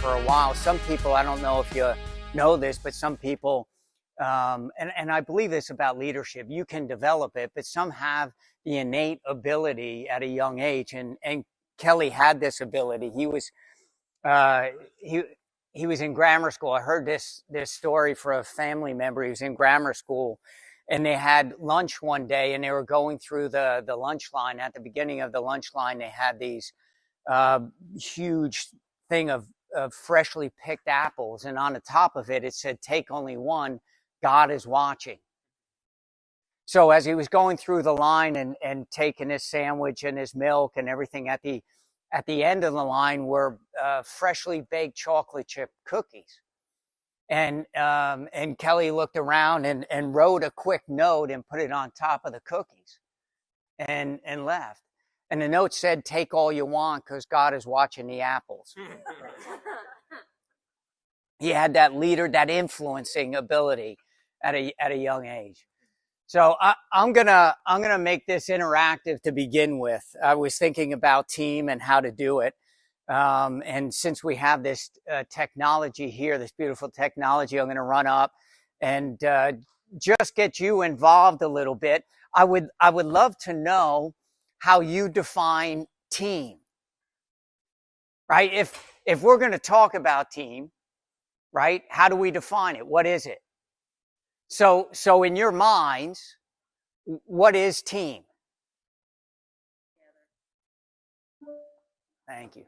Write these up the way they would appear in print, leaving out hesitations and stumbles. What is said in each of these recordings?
for a while. Some people, I don't know if you know this, but some people, and I believe this about leadership, you can develop it, but some have the innate ability at a young age. And Kelly had this ability. Uh, he, he was in grammar school. I heard this story for a family member. He was in grammar school and they had lunch one day and they were going through the lunch line. At the beginning of the lunch line, they had these huge thing of freshly picked apples. And on the top of it, it said, "Take only one, God is watching." So as he was going through the line and taking his sandwich and his milk and everything, at the end of the line were freshly baked chocolate chip cookies. And Kelly looked around and wrote a quick note and put it on top of the cookies and left. And the note said, "Take all you want because God is watching the apples." He had that leader, that influencing ability at a young age. So I'm gonna make this interactive to begin with. I was thinking about team and how to do it. And since we have this technology here, this beautiful technology, I'm going to run up and just get you involved a little bit. I would love to know how you define team, right? If we're going to talk about team, right? How do we define it? What is it? So in your minds, what is team? Thank you.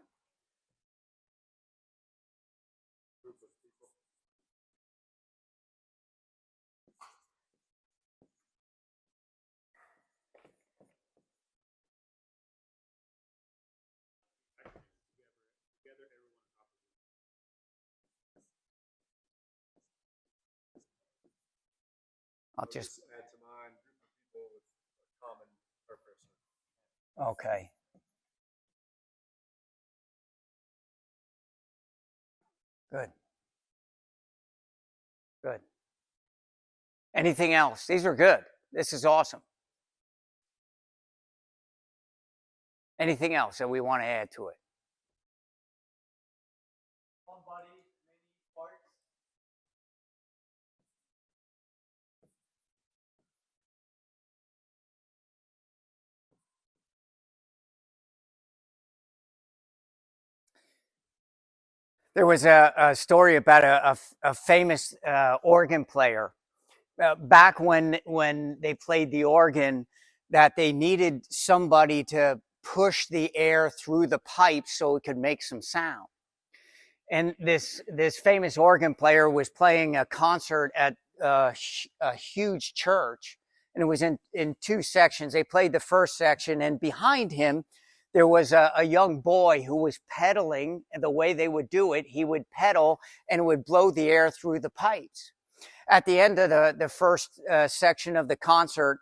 I'll just add to mine, group of people with a common purpose. Okay. Good. Good. Anything else? These are good. This is awesome. Anything else that we want to add to it? One body, many parts. There was a story about a famous organ player back when they played the organ, that they needed somebody to push the air through the pipes so it could make some sound. And this famous organ player was playing a concert at a huge church, and it was in two sections. They played the first section, and behind him there was a young boy who was pedaling. And the way they would do it, he would pedal and it would blow the air through the pipes. At the end of the first section of the concert,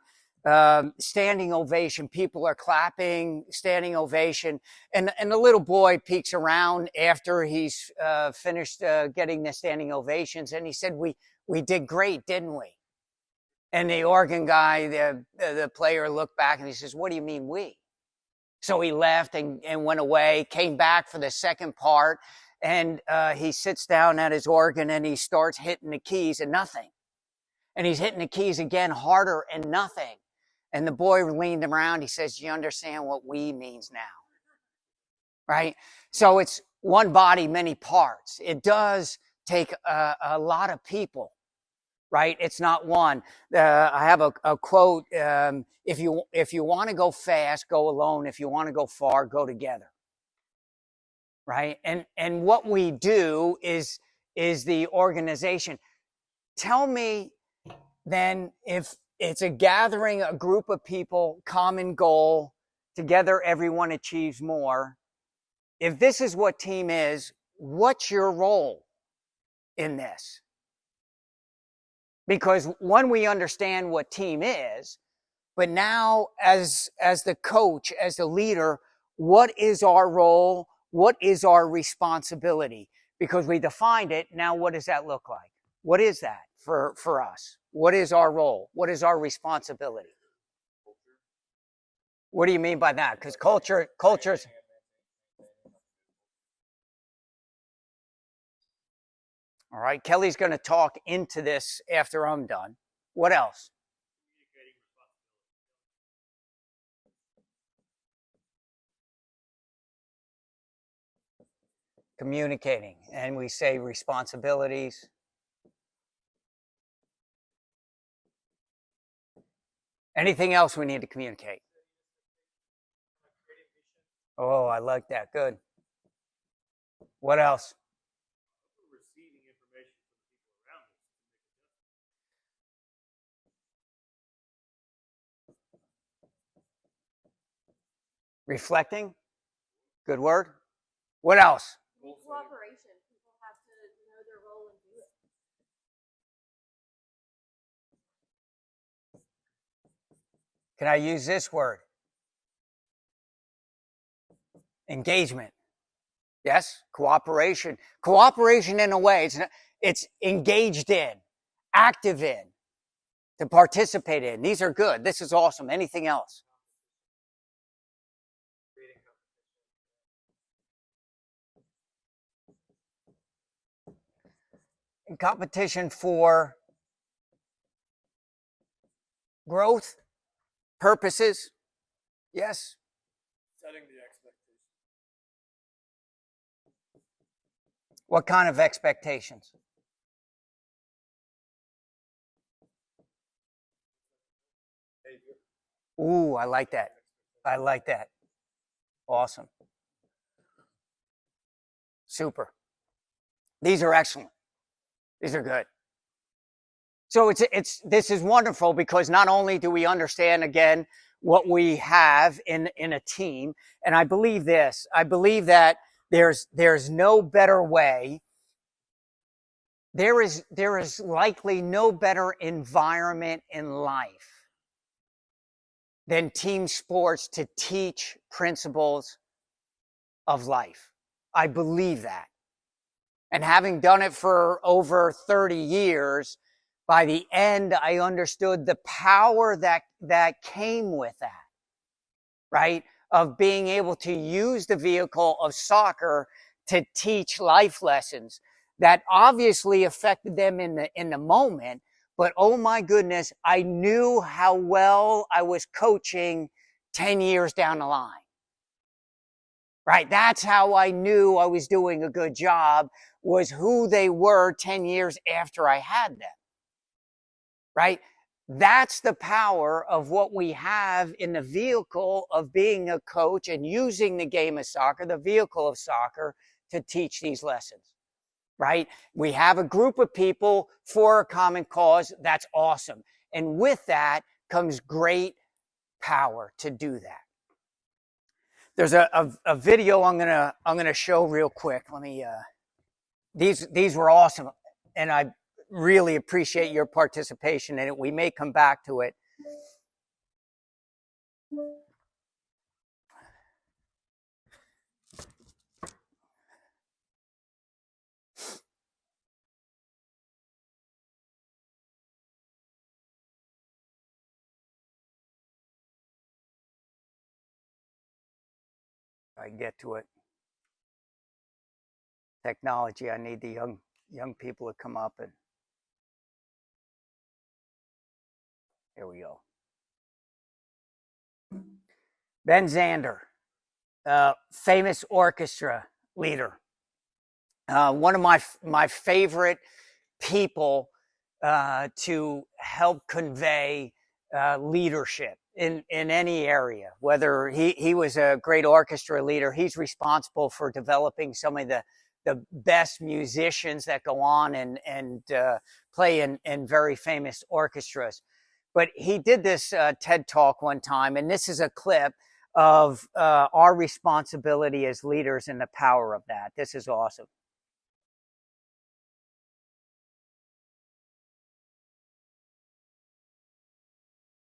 standing ovation, people are clapping, standing ovation, and the little boy peeks around after he's finished getting the standing ovations, and he said, we did great, didn't we? And the organ guy, the player, looked back and he says, "What do you mean we?" So he left and went away, came back for the second part, and he sits down at his organ and he starts hitting the keys and nothing. And he's hitting the keys again harder and nothing. And the boy leaned around. He says, "Do you understand what we means now?" Right? So it's one body, many parts. It does take a lot of people, right? It's not one. I have a quote. If you want to go fast, go alone. If you want to go far, go together. Right? And what we do is the organization. Tell me then, if it's a gathering, a group of people, common goal, together everyone achieves more. If this is what team is, what's your role in this? Because one, we understand what team is, but now as the coach, as the leader, what is our role? What is our responsibility? Because we defined it. Now, what does that look like? What is that for us? What is our role? What is our responsibility? What do you mean by that? Because culture's All right. Kelly's going to talk into this after I'm done. What else? Communicating. And we say responsibilities. Anything else we need to communicate? Oh, I like that. Good. What else? Reflecting. Good word. What else? Cooperation. People have to know their role and do it. Can I use this word? Engagement. Yes, cooperation. Cooperation in a way, it's engaged in, active in, to participate in. These are good. This is awesome. Anything else? In competition for growth, purposes. Yes. Setting the expectations. What kind of expectations? Ooh, I like that. I like that. Awesome. Super. These are excellent. These are good. So this is wonderful because not only do we understand again what we have in a team, and I believe this. I believe that there's no better way. There is likely no better environment in life than team sports to teach principles of life. I believe that. And having done it for over 30 years, by the end, I understood the power that came with that, right? Of being able to use the vehicle of soccer to teach life lessons that obviously affected them in the moment. But oh my goodness, I knew how well I was coaching 10 years down the line. Right? That's how I knew I was doing a good job, was who they were 10 years after I had them. Right? That's the power of what we have in the vehicle of being a coach and using the game of soccer, the vehicle of soccer, to teach these lessons. Right? We have a group of people for a common cause. That's awesome. And with that comes great power to do that. There's a video I'm gonna show real quick. Let me. These were awesome, and I really appreciate your participation in it. We may come back to it. I get to it. Technology. I need the young people to come up, and here we go. Ben Zander, famous orchestra leader. One of my favorite people to help convey leadership in any area. Whether he was a great orchestra leader, he's responsible for developing some of the best musicians that go on and play in very famous orchestras. But he did this TED talk one time, and this is a clip of our responsibility as leaders and the power of that. This is awesome.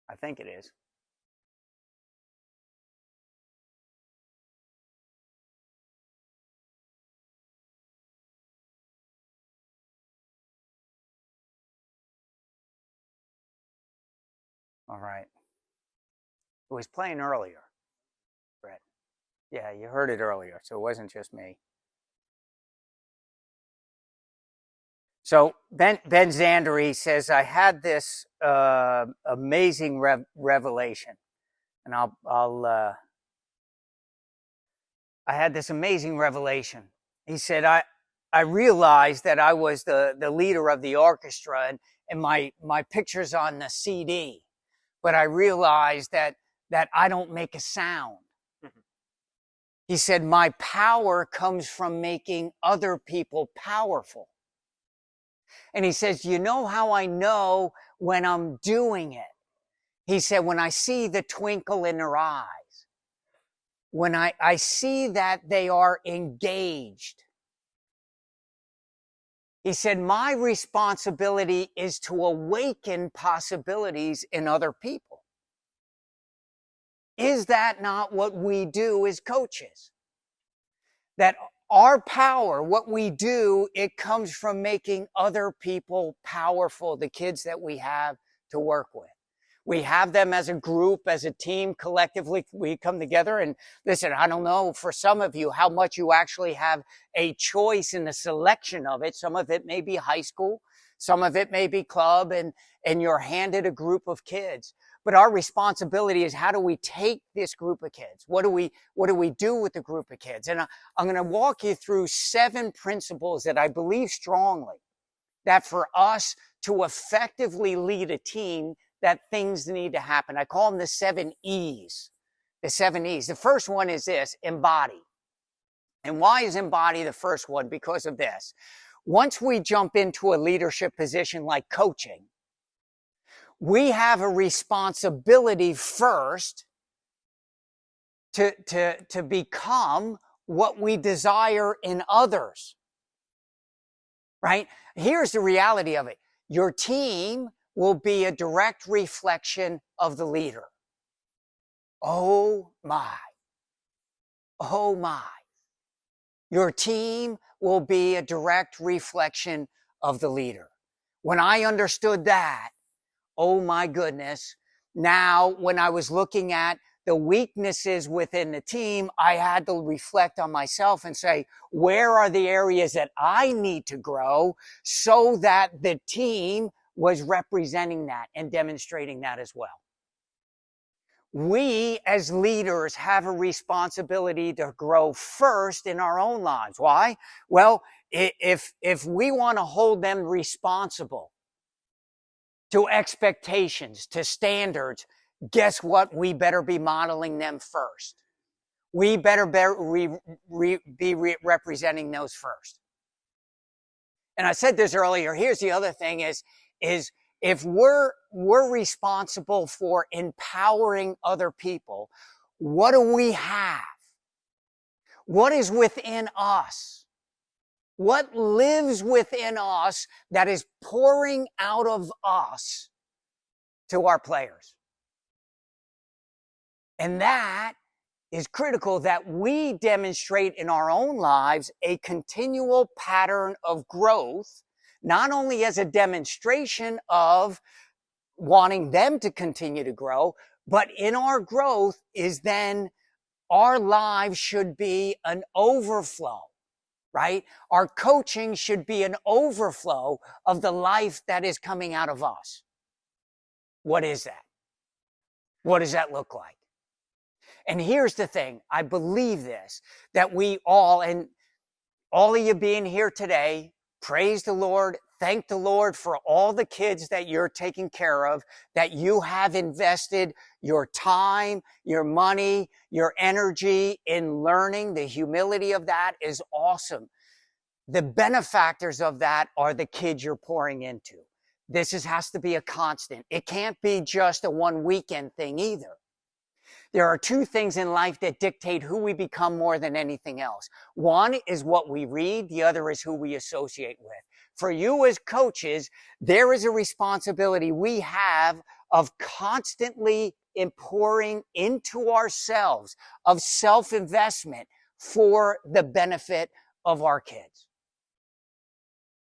I think it is. All right. It was playing earlier, Brett. Yeah, you heard it earlier, so it wasn't just me. So Ben Zanderi says, I had this amazing revelation, and I had this amazing revelation. He said, I realized that I was the leader of the orchestra, and my picture's on the CD, but I realized that I don't make a sound. He said, my power comes from making other people powerful. And he says, you know how I know when I'm doing it? He said, when I see the twinkle in their eyes, when I see that they are engaged. He said, my responsibility is to awaken possibilities in other people. Is that not what we do as coaches? That our power, what we do, it comes from making other people powerful, the kids that we have to work with. We have them as a group, as a team, collectively, we come together. And listen, I don't know for some of you how much you actually have a choice in the selection of it. Some of it may be high school, some of it may be club, and you're handed a group of kids. But our responsibility is, how do we take this group of kids? What do we do with the group of kids? And I'm going to walk you through 7 principles that I believe strongly that for us to effectively lead a team, that things need to happen. I call them the 7 E's. The 7 E's. The first one is this: embody. And why is embody the first one? Because of this. Once we jump into a leadership position like coaching, we have a responsibility first to become what we desire in others. Right? Here's the reality of it. Your team will be a direct reflection of the leader. Oh my. Oh my. Your team will be a direct reflection of the leader. When I understood that, oh my goodness, now when I was looking at the weaknesses within the team, I had to reflect on myself and say, where are the areas that I need to grow so that the team was representing that and demonstrating that as well. We as leaders have a responsibility to grow first in our own lives. Why? Well, if we want to hold them responsible to expectations, to standards, guess what? We better be modeling them first. We better be representing those first. And I said this earlier. Here's the other thing is if we're responsible for empowering other people, what do we have? What is within us? What lives within us that is pouring out of us to our players? And that is critical, that we demonstrate in our own lives a continual pattern of growth, not only as a demonstration of wanting them to continue to grow, but in our growth is then our lives should be an overflow, right? Our coaching should be an overflow of the life that is coming out of us. What is that? What does that look like? And here's the thing, I believe this, that we all, and all of you being here today, praise the Lord, thank the Lord for all the kids that you're taking care of, that you have invested your time, your money, your energy in learning. The humility of that is awesome. The benefactors of that are the kids you're pouring into. This has to be a constant. It can't be just a one weekend thing either. There are 2 things in life that dictate who we become more than anything else. One is what we read. The other is who we associate with. For you as coaches, there is a responsibility we have of constantly pouring into ourselves, of self-investment for the benefit of our kids.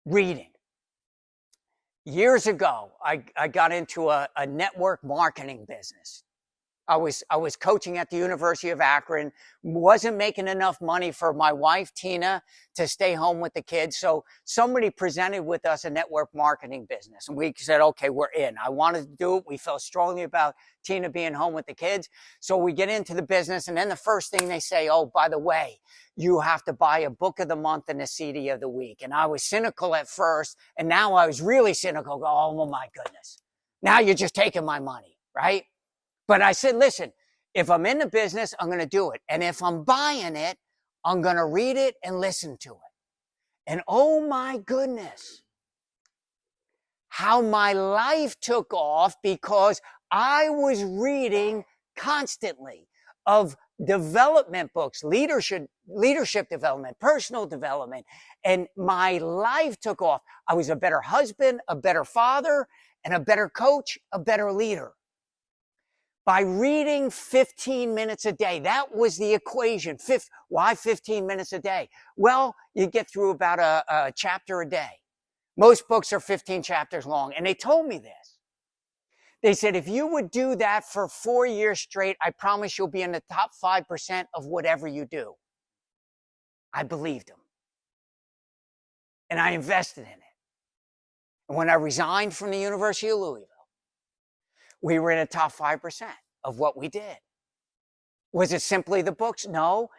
Reading. Years ago, I got into a network marketing business. I was coaching at the University of Akron, wasn't making enough money for my wife, Tina, to stay home with the kids. So somebody presented with us a network marketing business, and we said, okay, we're in. I wanted to do it. We felt strongly about Tina being home with the kids. So we get into the business, and then the first thing they say, oh, by the way, you have to buy a book of the month and a CD of the week. And I was cynical at first, and now I was really cynical. Oh, my goodness. Now you're just taking my money, right? But I said, listen, if I'm in the business, I'm going to do it. And if I'm buying it, I'm going to read it and listen to it. And oh my goodness, how my life took off because I was reading constantly of development books, leadership development, personal development, and my life took off. I was a better husband, a better father, and a better coach, a better leader. By reading 15 minutes a day. That was the equation. Why 15 minutes a day? Well, you get through about a chapter a day. Most books are 15 chapters long. And they told me this. They said, if you would do that for 4 years straight, I promise you'll be in the top 5% of whatever you do. I believed them. And I invested in it. And when I resigned from the University of Louisville, we were in the top 5% of what we did. Was it simply the books? No,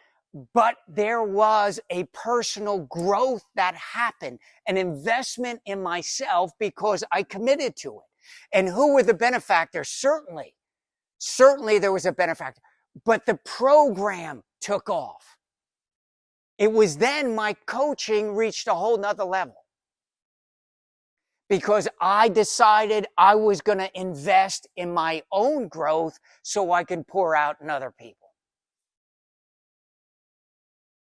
but there was a personal growth that happened, an investment in myself because I committed to it. And who were the benefactors? Certainly there was a benefactor, but the program took off. It was then my coaching reached a whole nother level. Because I decided I was going to invest in my own growth so I can pour out in other people.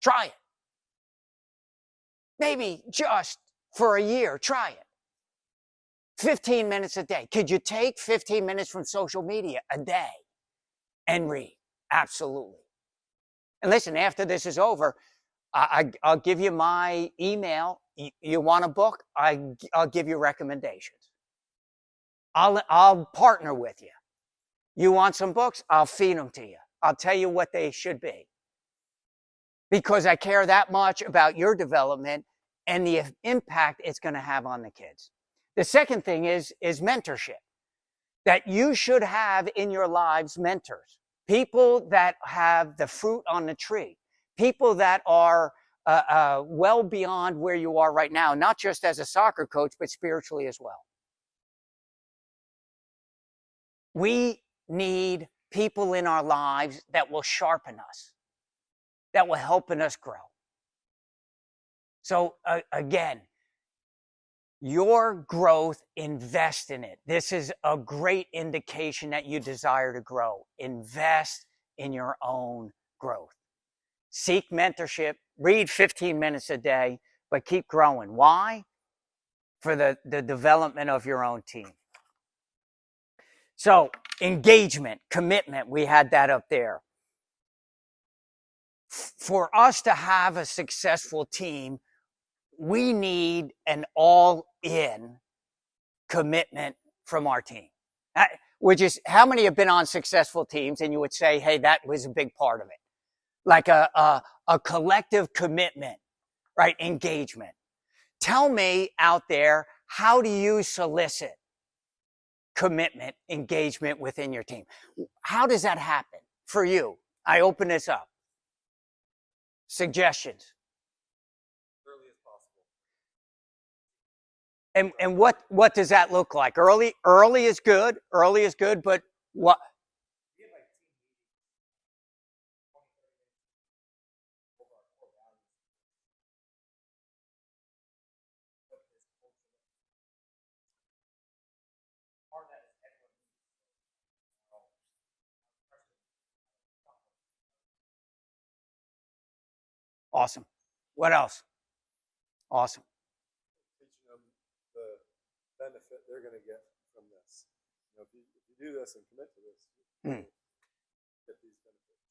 Try it. Maybe just for a year, try it. 15 minutes a day. Could you take 15 minutes from social media a day and read? Absolutely. And listen, after this is over, I'll give you my email. You want a book? I'll give you recommendations. I'll partner with you. You want some books? I'll feed them to you. I'll tell you what they should be. Because I care that much about your development and the impact it's going to have on the kids. The second thing is mentorship. That you should have in your lives mentors. People that have the fruit on the tree. People that are well beyond where you are right now, not just as a soccer coach, but spiritually as well. We need people in our lives that will sharpen us, that will help us grow. So again, your growth, invest in it. This is a great indication that you desire to grow. Invest in your own growth. Seek mentorship, read 15 minutes a day, but keep growing. Why? For the development of your own team. So engagement, commitment, we had that up there. For us to have a successful team, we need an all-in commitment from our team. Which is, how many have been on successful teams and you would say, hey, that was a big part of it? Like a collective commitment, right? Engagement. Tell me out there, how do you solicit commitment, engagement within your team? How does that happen for you? I open this up. Suggestions. Early as possible. And what does that look like? Early is good. Early is good, but what? We have like team meetings, 20, 30 minutes over our core values. What is culture? Part of that is everyone needs Awesome. What else? Awesome. teaching them the benefit they're going to get from this. You know, if you do this and commit to this, you get these benefits.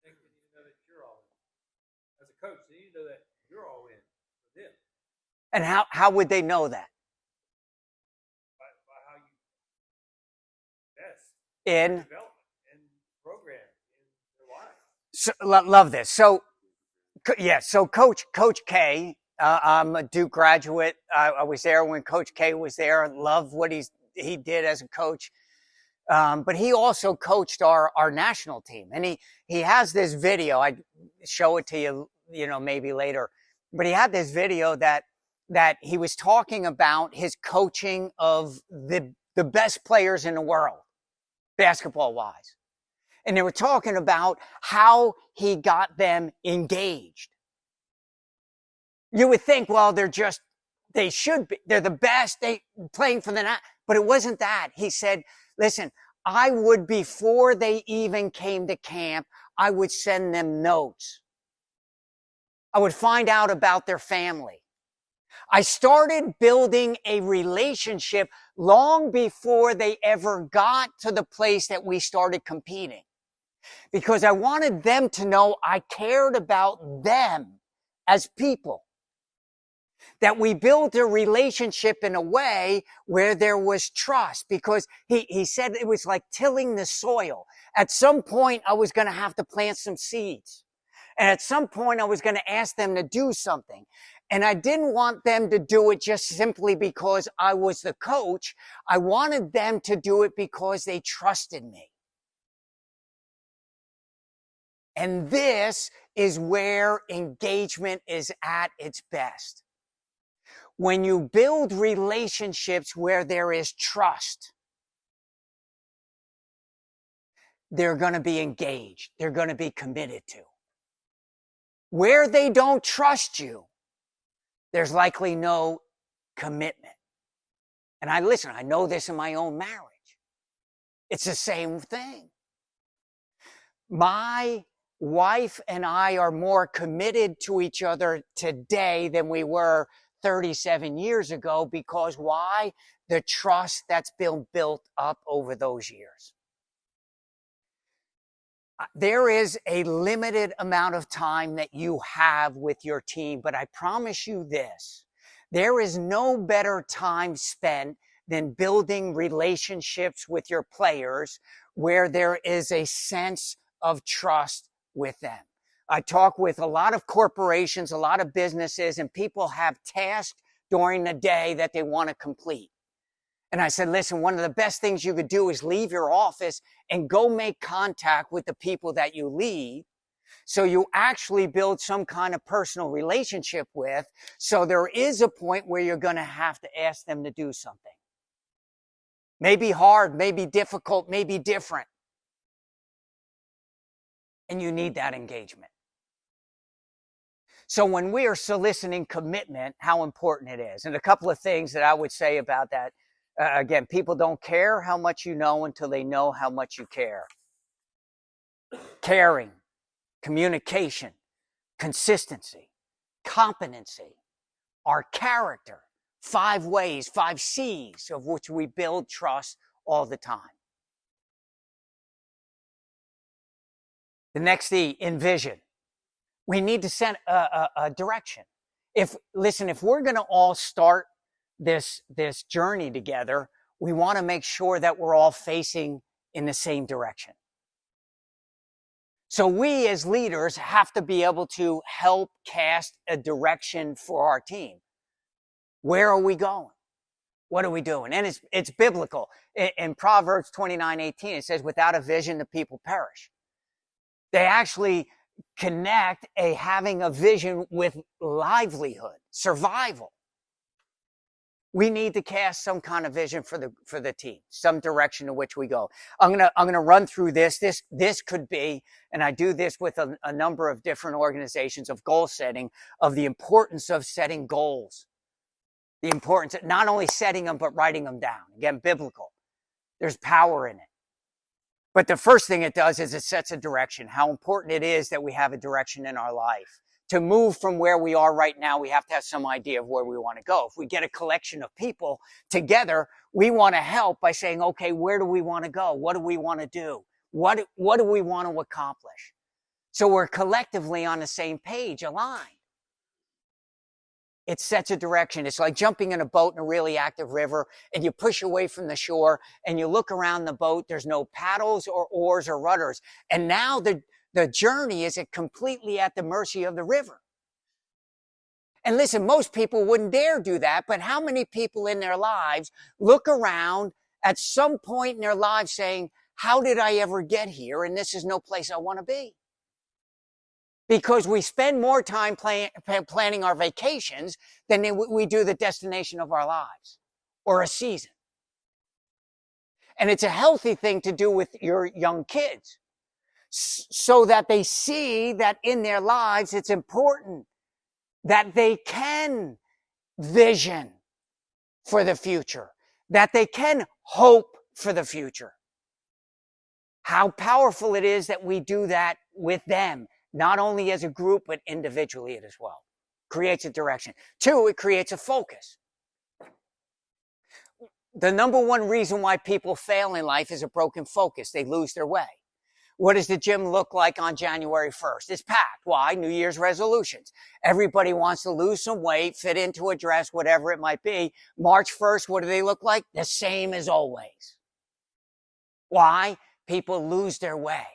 They need to know that you're all in. As a coach, they need to know that you're all in for them. And how would they know that? By how you invest in development and program in their lives. so, love this. So yeah, so Coach K, I'm a Duke graduate. I was there when Coach K was there. Love what he did as a coach. But he also coached our national team, and he has this video. I show it to you, maybe later. But he had this video that he was talking about his coaching of the best players in the world, basketball wise, and they were talking about how he got them engaged. You would think, well, they should be, they're the best, they playing for the, but it wasn't that. He said, listen, I would, before they even came to camp, I would send them notes. I would find out about their family. I started building a relationship long before they ever got to the place that we started competing, because I wanted them to know I cared about them as people. That we built a relationship in a way where there was trust, because he said it was like tilling the soil. At some point, I was going to have to plant some seeds. And at some point, I was going to ask them to do something. And I didn't want them to do it just simply because I was the coach. I wanted them to do it because they trusted me. And this is where engagement is at its best. When you build relationships where there is trust, they're going to be engaged. They're going to be committed to. Where they don't trust you, there's likely no commitment. And I know this in my own marriage. It's the same thing. My wife and I are more committed to each other today than we were 37 years ago, because why? The trust that's been built up over those years. There is a limited amount of time that you have with your team, but I promise you this, there is no better time spent than building relationships with your players where there is a sense of trust with them. I talk with a lot of corporations, a lot of businesses, and people have tasks during the day that they want to complete. And I said, listen, one of the best things you could do is leave your office and go make contact with the people that you lead, so you actually build some kind of personal relationship with. So there is a point where you're going to have to ask them to do something. Maybe hard, maybe difficult, maybe different. And you need that engagement. So when we are soliciting commitment, how important it is. And a couple of things that I would say about that. Again, people don't care how much you know until they know how much you care. Caring, communication, consistency, competency, our character, 5 ways, 5 C's of which we build trust all the time. The next E, envision. We need to set a direction. If we're going to all start this journey together, we want to make sure that we're all facing in the same direction. So we as leaders have to be able to help cast a direction for our team. Where are we going? What are we doing? And it's biblical. In Proverbs 29:18, it says, without a vision, the people perish. They actually connect having a vision with livelihood, survival. We need to cast some kind of vision for the team, some direction in which we go. I'm gonna run through this. This could be, and I do this with a number of different organizations, of goal setting, of the importance of setting goals. The importance of not only setting them, but writing them down. Again, biblical. There's power in it. But the first thing it does is it sets a direction, how important it is that we have a direction in our life. To move from where we are right now, we have to have some idea of where we want to go. If we get a collection of people together, we want to help by saying, okay, where do we want to go? What do we want to do? What do we want to accomplish? So we're collectively on the same page, aligned. It sets a direction. It's like jumping in a boat in a really active river, and you push away from the shore and you look around the boat. There's no paddles or oars or rudders. And now the journey is completely at the mercy of the river. And listen, most people wouldn't dare do that, but how many people in their lives look around at some point in their lives saying, how did I ever get here? And this is no place I want to be. Because we spend more time planning our vacations than we do the destination of our lives or a season. And it's a healthy thing to do with your young kids so that they see that in their lives it's important that they can vision for the future, that they can hope for the future. How powerful it is that we do that with them, not only as a group, but individually as well. Creates a direction. 2, it creates a focus. The number one reason why people fail in life is a broken focus. They lose their way. What does the gym look like on January 1st? It's packed. Why? New Year's resolutions. Everybody wants to lose some weight, fit into a dress, whatever it might be. March 1st, what do they look like? The same as always. Why? People lose their way.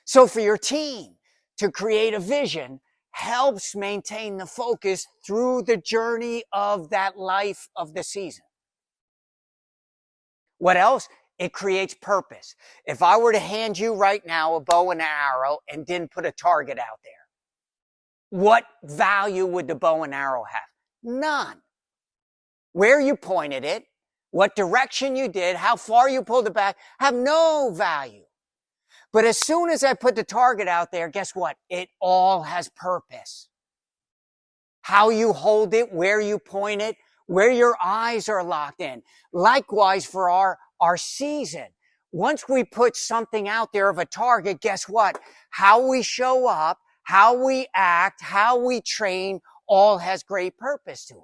So for your team to create a vision helps maintain the focus through the journey of that life of the season. What else? It creates purpose. If I were to hand you right now a bow and an arrow and didn't put a target out there, what value would the bow and arrow have? None. Where you pointed it, what direction you did, how far you pulled it back, have no value. But as soon as I put the target out there, guess what? It all has purpose. How you hold it, where you point it, where your eyes are locked in. Likewise for our season. Once we put something out there of a target, guess what? How we show up, how we act, how we train, all has great purpose to it.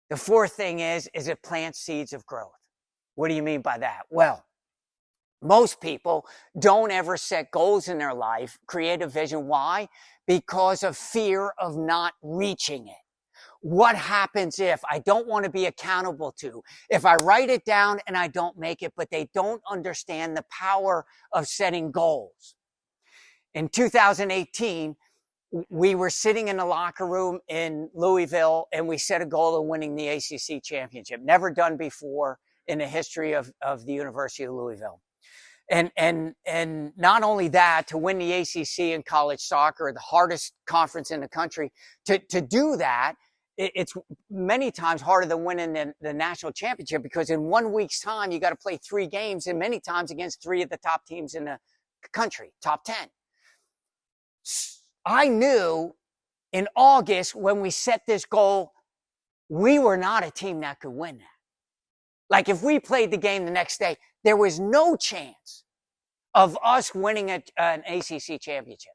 The 4th thing is it plants seeds of growth. What do you mean by that? Well, most people don't ever set goals in their life, create a vision. Why? Because of fear of not reaching it. What happens if I don't want to be accountable to? If I write it down and I don't make it, but they don't understand the power of setting goals. In 2018, we were sitting in the locker room in Louisville and we set a goal of winning the ACC championship. Never done before in the history of the University of Louisville. And not only that, to win the ACC in college soccer, the hardest conference in the country, to do that, it's many times harder than winning the national championship, because in 1 week's time, you got to play 3 games, and many times against 3 of the top teams in the country, top 10. I knew in August when we set this goal, we were not a team that could win that. Like if we played the game the next day, there was no chance of us winning an ACC championship.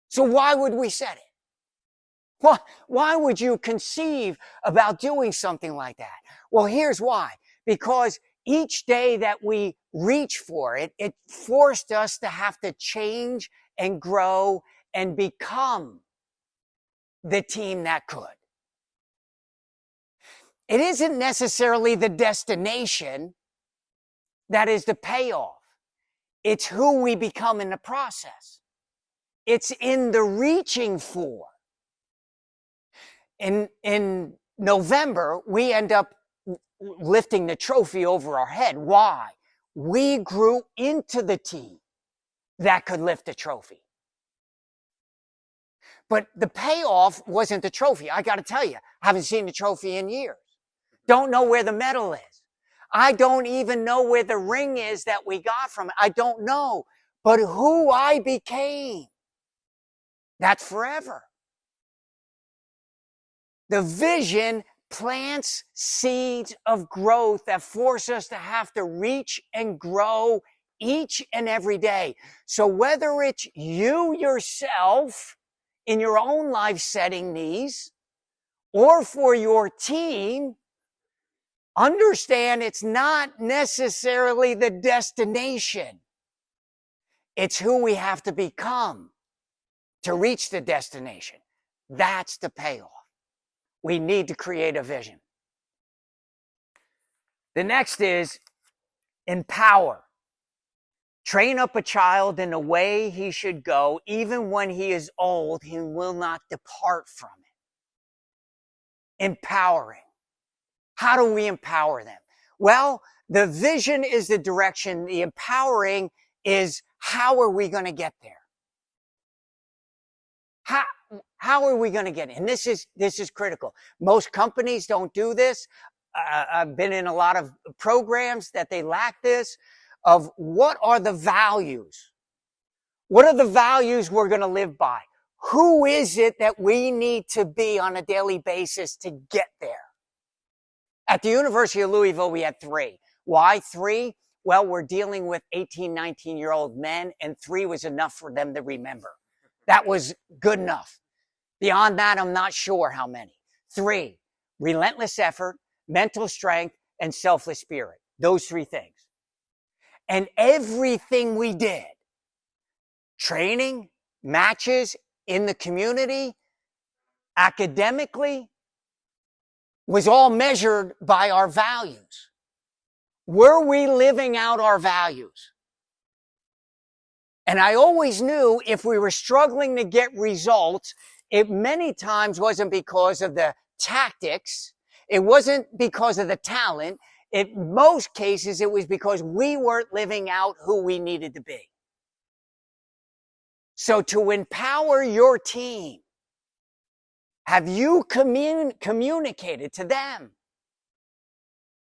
So why would we set it? Why would you conceive about doing something like that? Well, here's why. Because each day that we reach for it, it forced us to have to change and grow and become the team that could. It isn't necessarily the destination that is the payoff. It's who we become in the process. It's in the reaching for. In November, we end up lifting the trophy over our head. Why? We grew into the team that could lift the trophy. But the payoff wasn't the trophy. I got to tell you, I haven't seen the trophy in years. Don't know where the medal is. I don't even know where the ring is that we got from it. I don't know. But who I became, that's forever. The vision plants seeds of growth that force us to have to reach and grow each and every day. So whether it's you yourself in your own life setting these, or for your team, understand it's not necessarily the destination. It's who we have to become to reach the destination. That's the payoff. We need to create a vision. The next is empower. Train up a child in the way he should go. Even when he is old, he will not depart from it. Empowering. How do we empower them? Well, the vision is the direction. The empowering is how are we going to get there? How are we going to get it? And this is critical. Most companies don't do this. I've been in a lot of programs that they lack this, of what are the values? What are the values we're going to live by? Who is it that we need to be on a daily basis to get there? At the University of Louisville, we had 3. Why 3? Well, we're dealing with 18, 19-year-old men, and 3 was enough for them to remember. That was good enough. Beyond that, I'm not sure how many. 3, relentless effort, mental strength, and selfless spirit. Those 3 things. And everything we did, training, matches, in the community, academically, was all measured by our values. Were we living out our values? And I always knew if we were struggling to get results, it many times wasn't because of the tactics. It wasn't because of the talent. In most cases, it was because we weren't living out who we needed to be. So to empower your team, have you communicated to them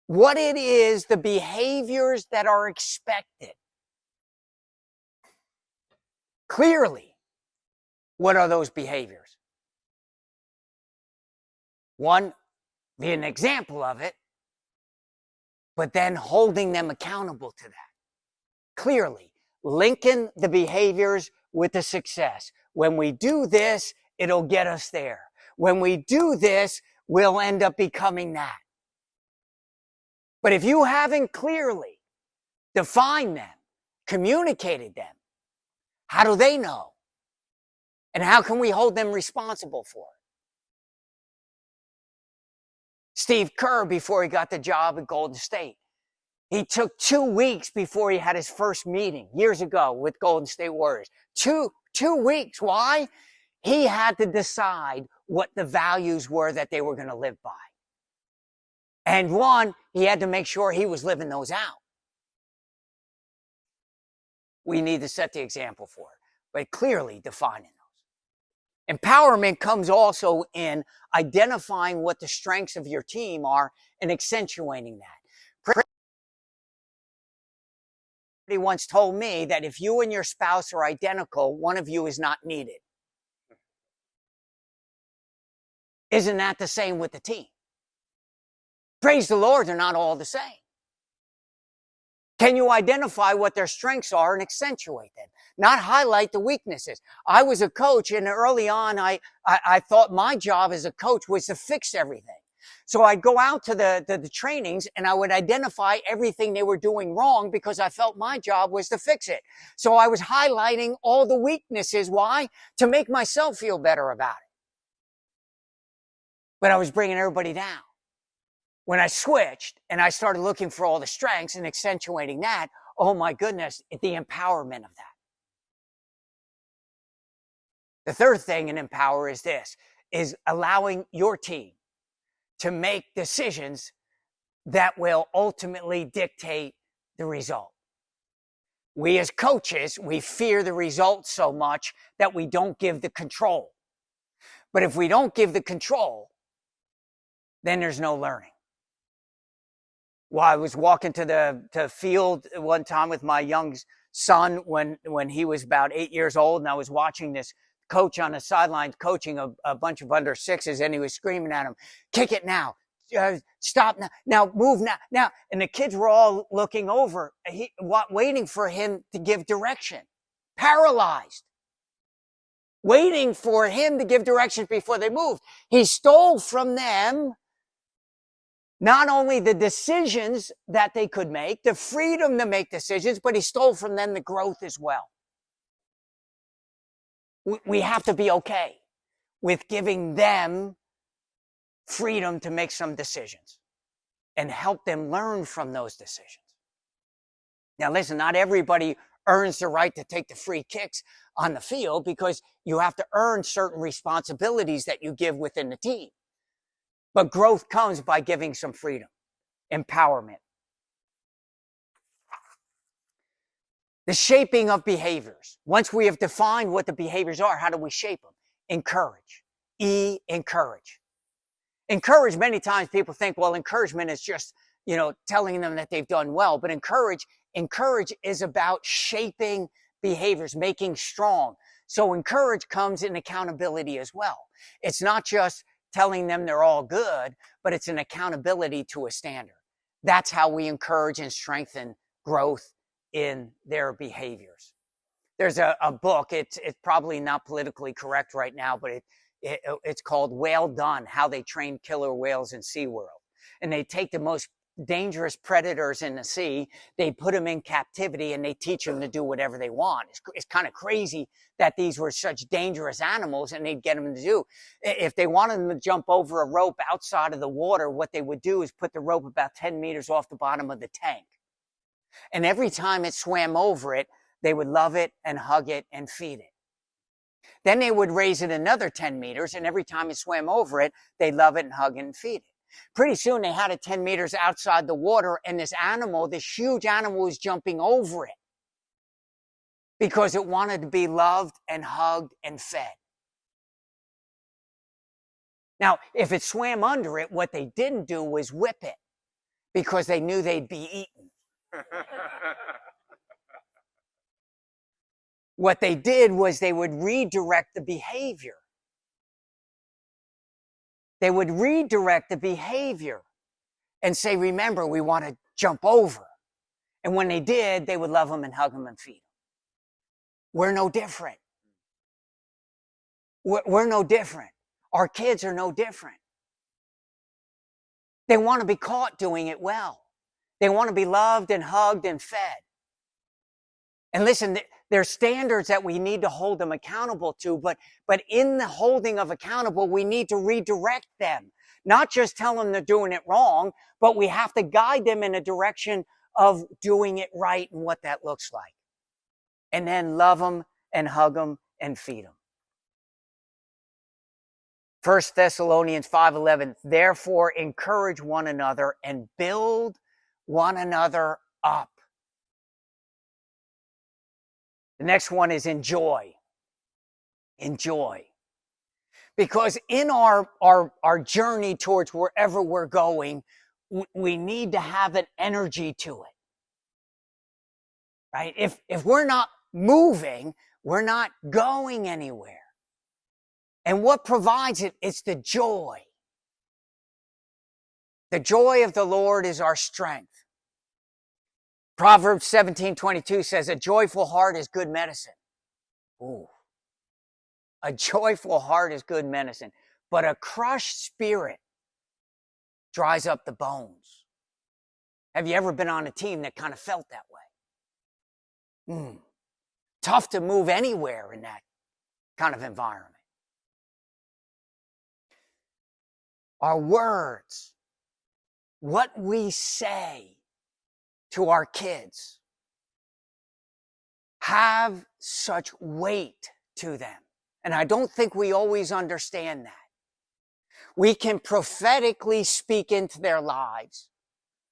what it is, the behaviors that are expected? Clearly, what are those behaviors? One, be an example of it, but then holding them accountable to that. Clearly, linking the behaviors with the success. When we do this, it'll get us there. When we do this, we'll end up becoming that. But if you haven't clearly defined them, communicated them, how do they know? And how can we hold them responsible for it? Steve Kerr, before he got the job at Golden State, he took 2 weeks before he had his first meeting years ago with Golden State Warriors. Two weeks. Why? He had to decide what the values were that they were going to live by. And one, he had to make sure he was living those out. We need to set the example for it, but clearly defining those. Empowerment comes also in identifying what the strengths of your team are and accentuating that. He once told me that if you and your spouse are identical, one of you is not needed. Isn't that the same with the team? Praise the Lord, they're not all the same. Can you identify what their strengths are and accentuate them? Not highlight the weaknesses. I was a coach, and early on, I thought my job as a coach was to fix everything. So I'd go out to the trainings, and I would identify everything they were doing wrong because I felt my job was to fix it. So I was highlighting all the weaknesses. Why? To make myself feel better about it. But I was bringing everybody down. When I switched and I started looking for all the strengths and accentuating that, oh my goodness, the empowerment of that. The third thing in empower is this, is allowing your team to make decisions that will ultimately dictate the result. We as coaches, we fear the result so much that we don't give the control. But if we don't give the control, then there's no learning. Well, I was walking to the field one time with my young son when he was about 8 years old, and I was watching this coach on the sidelines coaching a bunch of under sixes, and he was screaming at him, "Kick it now. Stop now. Now move now." And the kids were all looking over, waiting for him to give direction. Paralyzed. Waiting for him to give direction before they moved. He stole from them not only the decisions that they could make, the freedom to make decisions, but he stole from them the growth as well. We have to be okay. with giving them freedom to make some decisions and help them learn from those decisions. Now, listen, not everybody earns the right to take the free kicks on the field, because you have to earn certain responsibilities that you give within the team. But growth comes by giving some freedom, empowerment. The shaping of behaviors. Once we have defined what the behaviors are, how do we shape them? Encourage. Encourage. Encourage, many times people think, well, encouragement is just, telling them that they've done well. But encourage is about shaping behaviors, making strong. So encourage comes in accountability as well. It's not just telling them they're all good, but it's an accountability to a standard. That's how we encourage and strengthen growth in their behaviors. There's a book, it's probably not politically correct right now, but it's called Whale Done, How They Train Killer Whales in SeaWorld. And they take the most dangerous predators in the sea, they put them in captivity, and they teach them to do whatever they want. It's kind of crazy that these were such dangerous animals, and they'd get them to do. If they wanted them to jump over a rope outside of the water, what they would do is put the rope about 10 meters off the bottom of the tank. And every time it swam over it, they would love it and hug it and feed it. Then they would raise it another 10 meters, and every time it swam over it, they'd love it and hug it and feed it. Pretty soon they had it 10 meters outside the water, and this huge animal was jumping over it because it wanted to be loved and hugged and fed. Now, if it swam under it, what they didn't do was whip it, because they knew they'd be eaten. What they did was they would redirect the behavior. They would redirect the behavior and say, remember, we want to jump over. And when they did, they would love them and hug them and feed them. We're no different. We're no different. Our kids are no different. They want to be caught doing it well. They want to be loved and hugged and fed. And listen, there's standards that we need to hold them accountable to, but in the holding of accountable, we need to redirect them. Not just tell them they're doing it wrong, but we have to guide them in a direction of doing it right and what that looks like. And then love them and hug them and feed them. 1 Thessalonians 5:11, therefore encourage one another and build one another up. The next one is enjoy. Enjoy. Because in our journey towards wherever we're going, we need to have an energy to it. Right? If we're not moving, we're not going anywhere. And what provides it? It's the joy. The joy of the Lord is our strength. Proverbs 17:22 says, a joyful heart is good medicine. Ooh. A joyful heart is good medicine, but a crushed spirit dries up the bones. Have you ever been on a team that kind of felt that way? Tough to move anywhere in that kind of environment. Our words, what we say to our kids, have such weight to them. And I don't think we always understand that. We can prophetically speak into their lives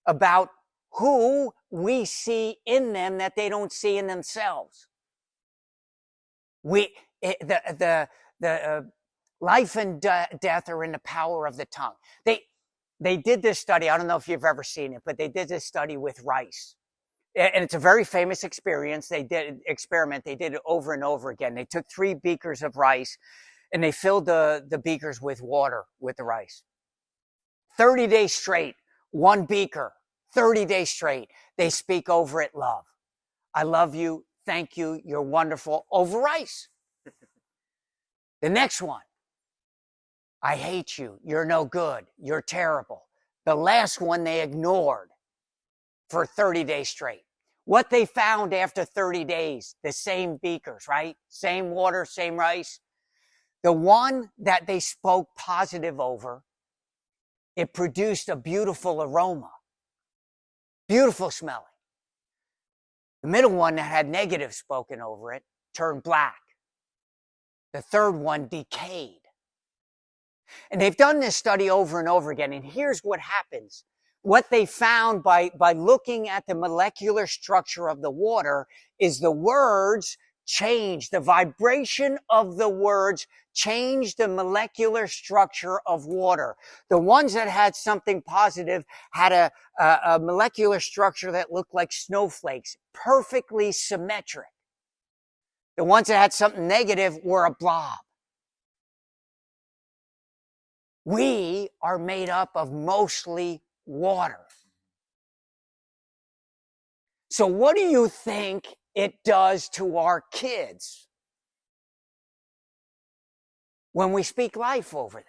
about who we see in them that they don't see in themselves. The life and death are in the power of the tongue. They did this study. I don't know if you've ever seen it, but they did this study with rice. And it's a very famous experience. They did an experiment. They did it over and over again. They took 3 beakers of rice and they filled the beakers with water with the rice. 30 days straight, 1 beaker, 30 days straight. They speak over it love. I love you. Thank you. You're wonderful. Over rice. The next one. I hate you. You're no good. You're terrible. The last one they ignored for 30 days straight. What they found after 30 days, the same beakers, right? Same water, same rice. The one that they spoke positive over, it produced a beautiful aroma, beautiful smelling. The middle one that had negative spoken over it turned black. The third one decayed. And they've done this study over and over again. And here's what happens. What they found by looking at the molecular structure of the water is the words change. The vibration of the words change the molecular structure of water. The ones that had something positive had a molecular structure that looked like snowflakes, perfectly symmetric. The ones that had something negative were a blob. We are made up of mostly water. So what do you think it does to our kids when we speak life over them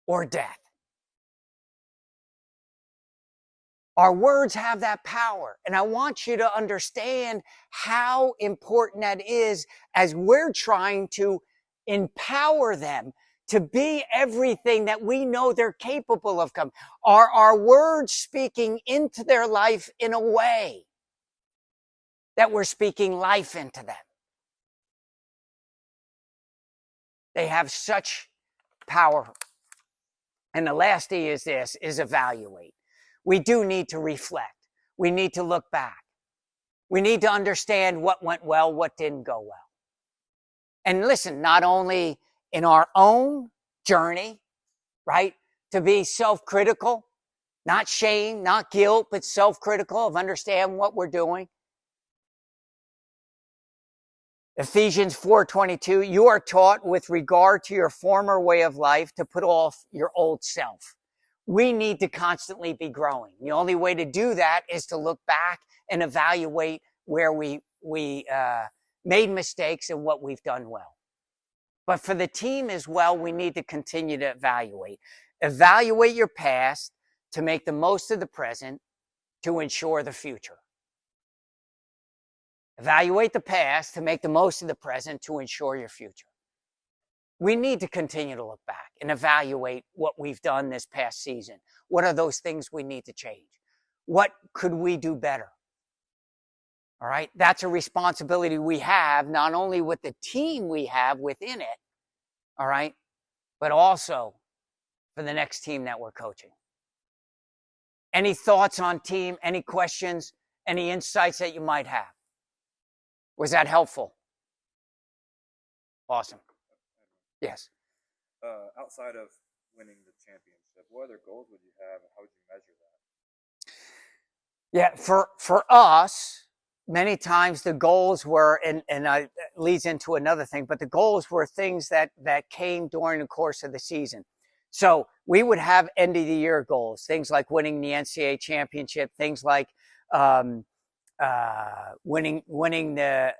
or death? Our words have that power. And I want you to understand how important that is as we're trying to empower them to be everything that we know they're capable of becoming. Are our words speaking into their life in a way that we're speaking life into them? They have such power. And the last E is this, is evaluate. We do need to reflect. We need to look back. We need to understand what went well, what didn't go well. And listen, not only in our own journey, right? To be self-critical, not shame, not guilt, but self-critical of understand what we're doing. Ephesians 4:22, you are taught with regard to your former way of life to put off your old self. We need to constantly be growing. The only way to do that is to look back and evaluate where we made mistakes and what we've done well. But for the team as well, we need to continue to evaluate. Evaluate your past to make the most of the present to ensure the future. Evaluate the past to make the most of the present to ensure your future. We need to continue to look back and evaluate what we've done this past season. What are those things we need to change? What could we do better? All right, that's a responsibility we have, not only with the team we have within it, all right, but also for the next team that we're coaching. Any thoughts on team? Any questions? Any insights that you might have? Was that helpful? Awesome. Yes. Outside of winning the championship, what other goals would you have, and how would you measure that? Yeah, for us, many times the goals were, and leads into another thing, but the goals were things that came during the course of the season. So we would have end of the year goals, things like winning the NCAA championship, things like winning the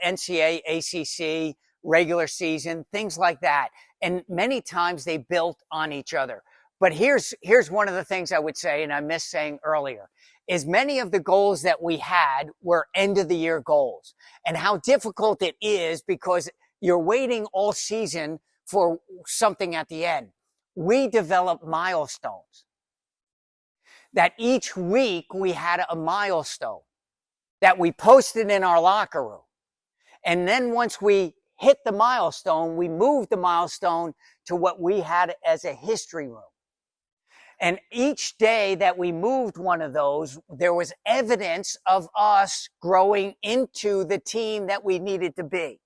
NCAA, ACC, regular season, things like that. And many times they built on each other. But here's one of the things I would say, and I missed saying earlier, is many of the goals that we had were end of the year goals. And how difficult it is because you're waiting all season for something at the end. We developed milestones. That each week we had a milestone that we posted in our locker room. And then once we hit the milestone, we moved the milestone to what we had as a history room. And each day that we moved one of those, there was evidence of us growing into the team that we needed to be.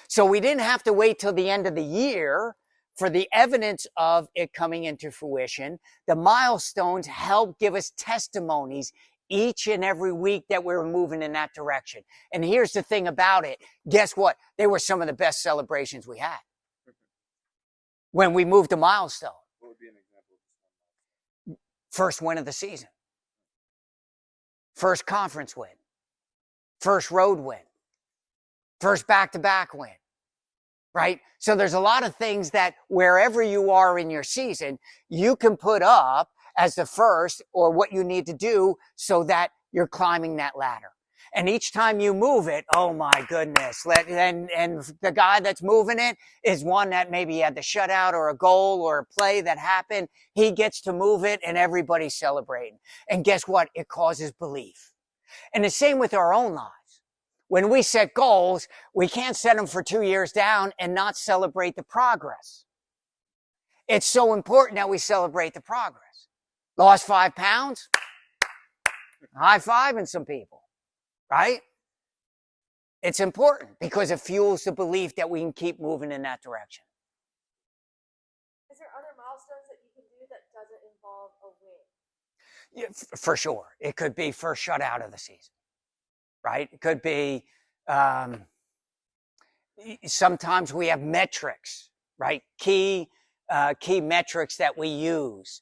So we didn't have to wait till the end of the year for the evidence of it coming into fruition. The milestones help give us testimonies each and every week that we were moving in that direction. And here's the thing about it. Guess what? They were some of the best celebrations we had when we moved a milestone. What would be an example of this? First win of the season. First conference win. First road win. First back-to-back win. Right? So there's a lot of things that wherever you are in your season, you can put up as the first or what you need to do so that you're climbing that ladder. And each time you move it, oh my goodness. And the guy that's moving it is one that maybe had the shutout or a goal or a play that happened. He gets to move it and everybody's celebrating. And guess what? It causes belief. And the same with our own lives. When we set goals, we can't set them for 2 years down and not celebrate the progress. It's so important that we celebrate the progress. Lost 5 pounds? High-fiving some people, right? It's important because it fuels the belief that we can keep moving in that direction. Is there other milestones that you can do that doesn't involve a win? Yeah, for sure. It could be first shutout of the season, right? It could be, sometimes we have metrics, right? Key metrics that we use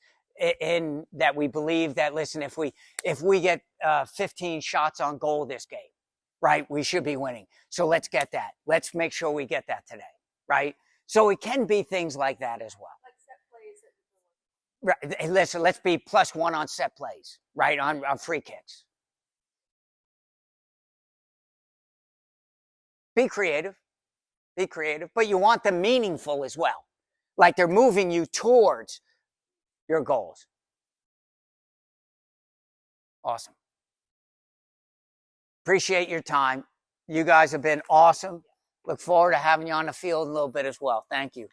in that we believe that, listen, if we get 15 shots on goal this game, right, we should be winning. So let's get that. Let's make sure we get that today, right? So it can be things like that as well. Like set plays that you can work on. Right. Hey, listen, let's be +1 on set plays, right? On free kicks. Be creative, but you want them meaningful as well. Like they're moving you towards your goals. Awesome. Appreciate your time. You guys have been awesome. Look forward to having you on the field in a little bit as well. Thank you.